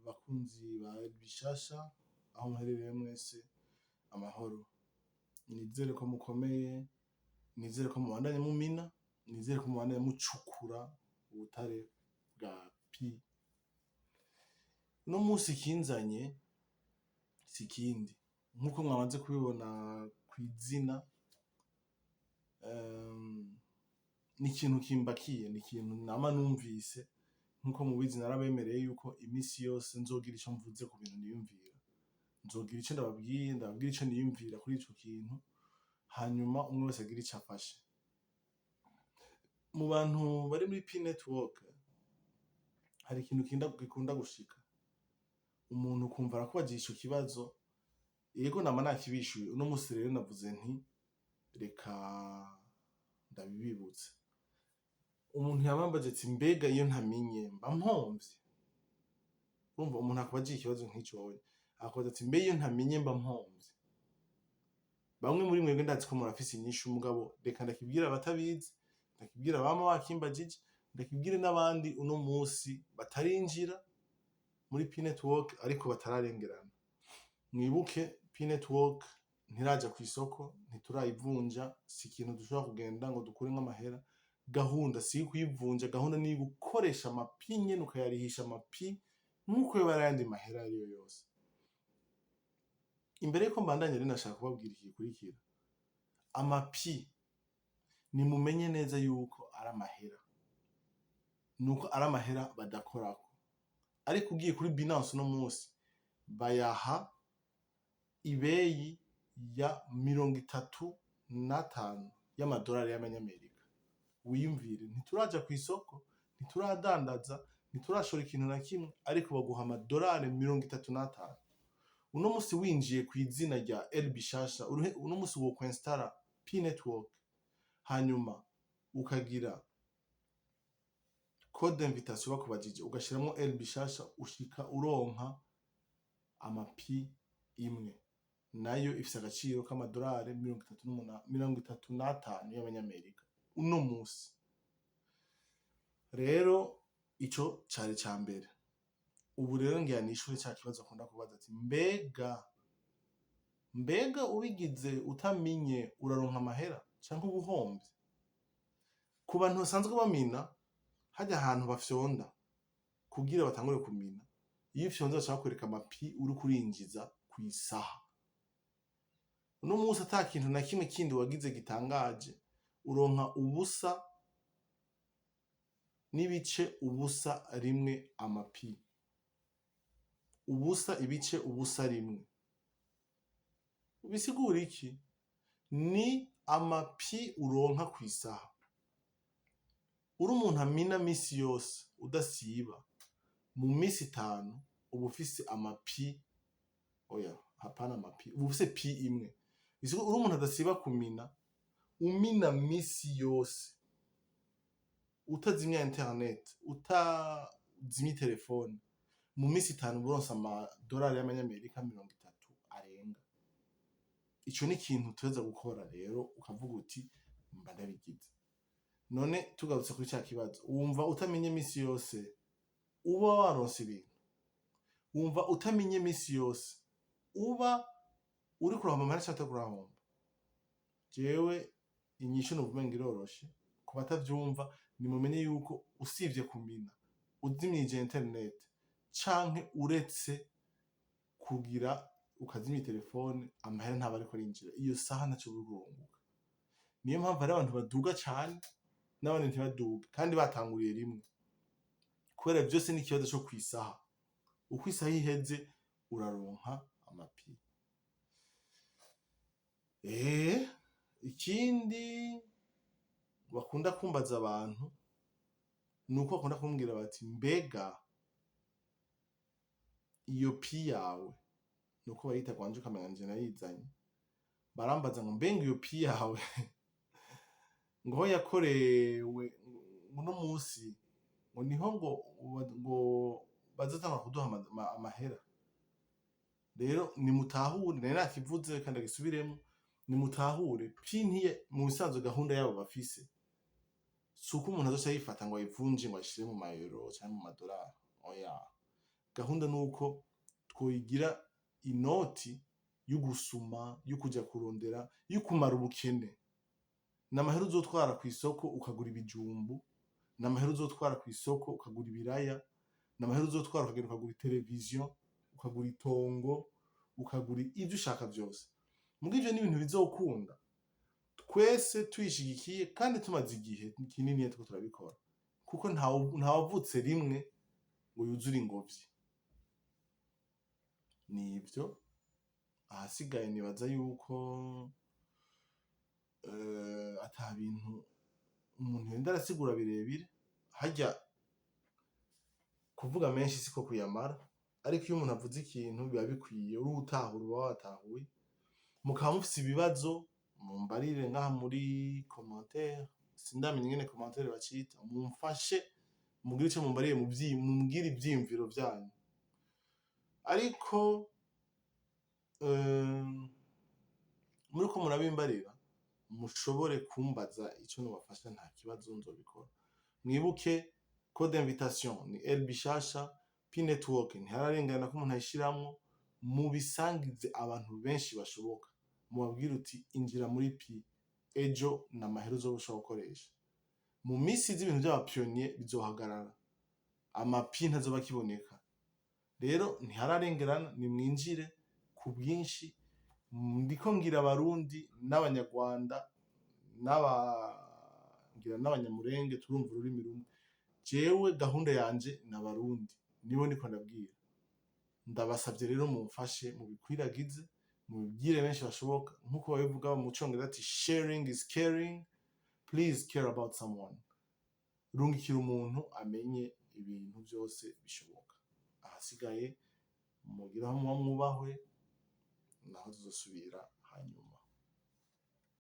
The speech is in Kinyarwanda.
bakunzi ba bishasha aho muherereye mwese amahoro, nizere ko mukomeye, nizere ko mubandanye mumina, nizere ko mubandanye mucukura ubutare bwa pi. Uno musi kinzanye sikindi nkuko mwamaze kubibona kw'izina, ni ikintu kimbakiye, ni ikintu nama numvise. Nkuko mubizi narabemereye yuko imisi yose nzogira ico mvuze ku bintu niyumvira, nzogira ico ndababwiye, ndababwira ico niyumvira kuri ico kintu, hanyuma umwe wese agira ico afashe. Mu bantu bari muri Pi Network hari ikintu gikunda gushika, umuntu ukumva arakubajije ico kibazo, yego nama nakibishuye. Uno musi rero navuze nti reka ndabibibutse. Umuntu yamambaje ati mbega iyo ntamenye mba mpomvye? Urumva umuntu akubajije ikibazo nk'ico wowe akabaza ati mbe iyo ntamenye mba mpomvye? Bamwe muri mwebwe ndazi ko murafise inyishu, mugabo reka ndakibwira abatabizi, ndakibwira abama bakimbajije, ndakibwire n'abandi uno musi batarinjira muri Pi Network ariko batararengerana. Mwibuke Pi Network ntiraja kw'isoko, ntiturayivunja, si ikintu dushobora kugenda ngo dukuremwo amahera. Gahunda si kuyivunja, gahunda ni gukoresha amapi nyene ukayarihisha amapi nkuko yoba ari ayandi mahera ariyo yose. Imbere yuko mbandanya rero nashaka kubabwira iki gikurikira: amapi nimumenye neza yuko ari amahera, nuko ari amahera badakorako. Ariko ugiye kuri Binance uno musi bayaha ibeyi ya 35 y'amadolari y'amanyamerika. Wiyumvire, ntituraja kw'isoko, ntituradandaza, ntiturashora ikintu na kimwe, ariko baguha amadolari 35. Uno musi winjiye kw'izina rya El Bishasha, uno musi wokwinstara Pi Network, hanyuma ukagira code d'invitation bakubajije, ugashiramwo El Bishasha, ushika uronka amapi imwe, nayo ifise agaciro k'amadolari 35 y'abanyamerika uno musi. Rero ico cari ca mbere. Ubu rero ngira nishure ca kibazo akunda kubaza ati mbega ubigize utamenye uraronka amahera canke ubuhomvye? Ku bantu basanzwe bamina, harya ahantu bafyonda kugira batangure kumina, iyo ufyonze baca bakwereka amapi uriko urinjiza kw'isaha. Uno musi ata kintu na kimwe kindi wagize gitangaje, uronka ubusa n'ibice ubusa rimwe amapi. Ubusa ibice ubusa rimwe. Bisigura iki? Ni amapi uronka kw'isaha. Uri umuntu amina misi yose udasiba, mu misi 5 uba ufise amapi, oya hapana amapi, uba ufise pi imwe. Bisigura uri umuntu adasiba kumina, umina misi yose, utazimya internet, utazimya telefone, mu misi 5 uba uronse amadolari y'amanyamerika 30 arenga. Ico ni ikintu tuweza gukora rero, ukavuga uti mba ndabigize. None tugarutse kuri ca kibazo, wumva utamenye misi yose uba waronse ibintu? Wumva utamenye misi yose uba uri kurahomba amahera canke utariko urahomba? Jewe inyishu novuga iroroshe, ku batavyumva nimumenye yuko usivye kumina, uzimyije internet canke uretse kugira ukazimya telefone, amahera ntaba ariko arinjira iyo saha, ntaco uriko urunguka. Niyo mpamvu hari abantu baduga cane n'abandi ntibaduge, kandi batanguriye rimwe, kubera vyose ni ikibazo co kw'isaha. Uko isaha iheze uraronka amapi. Ikindi bakunda kumbaza abantu nuko bakunda kumbwira bati mbega iyo pi yawe, nuko bayita gwanje ukamenya nje nayizanye, barambaza ngo mbenga iyo pi yawe ngo aho yakorewe uno musi ngo niho ngo bazotangura kuduha amahera. Rero nimutahure, nari nakivuze reka ndagisubiremwo, nimutahure pi ntiye mu bisanzwe gahunda yabo bafise, suko umuntu azoca yifata ngo ayivunje ngo ayishire mu mayero canke mu madolari, oya, gahunda nuko twoyigira inoti y'ugusuma, y'ukuja kurondera, y'ukumara ubukene. N'amahera uzotwara kw'isoko ukagura ibijumbu, n'amahera uzotwara kw'isoko ukagura ibiraya, n'amahera uzotwara ukagenda ukagura televiziyo, ukagura itongo, ukagura ivyo ushaka vyose. Muga ivyo ni ibintu bizokunda twese tuyishigikiye kandi tumaze igihe kinini turiko turabikora, kuko ntawavutse rimwe ngo yuzure ingobyi. Nivyo, ahasigaye nibaza yuko ata bintu umuntu yenda arasigura birebire, harya kuvuga menshi siko kuyamara, ariko iyo umuntu avuze ikintu biba bikwiye, uri utahura uba watahuye. Mukaba mufise ibibazo mumbarire ngaha muri commentaire, sindamenya ingene commentaire bacita, mumfashe mugire ico mumbariye, mumbwire ivyiyumviro vyanyu. Ariko muriko murabimbarira mushobore kumbaza ico nobafasha, nta kibazo nzobikora. Mwibuke code d'invitation ni El Bishasha P Network, ntihararengana ko umuntu ayishiramwo, mubisangize abantu benshi bashoboka, mubabwire uti injira muri P, ejo n'amahera uzoshobora gukoresha. Mu misi z'ibintu vy'abapionnier bizohagarara, amapi ntazoba akiboneka. Rero ntihararengerana, nimwinjire ku bwinshi. Ndiko ngira abarundi n'abanyarwanda n'abanyamurenge turumva ururimi rumwe. Jewe gahunda yanje n'abarundi, nibo ndiko ndabwira. Ndabasavye rero mumfashe mubikwiragize, mubibwire benshi bashoboka, nkuko babivuga mu Congereza ati sharing is caring. Please care about someone. Rungikira umuntu amenye ibintu vyose bishoboka. Ahasigaye mugiraho muba mwubahwe, naho tuzosubira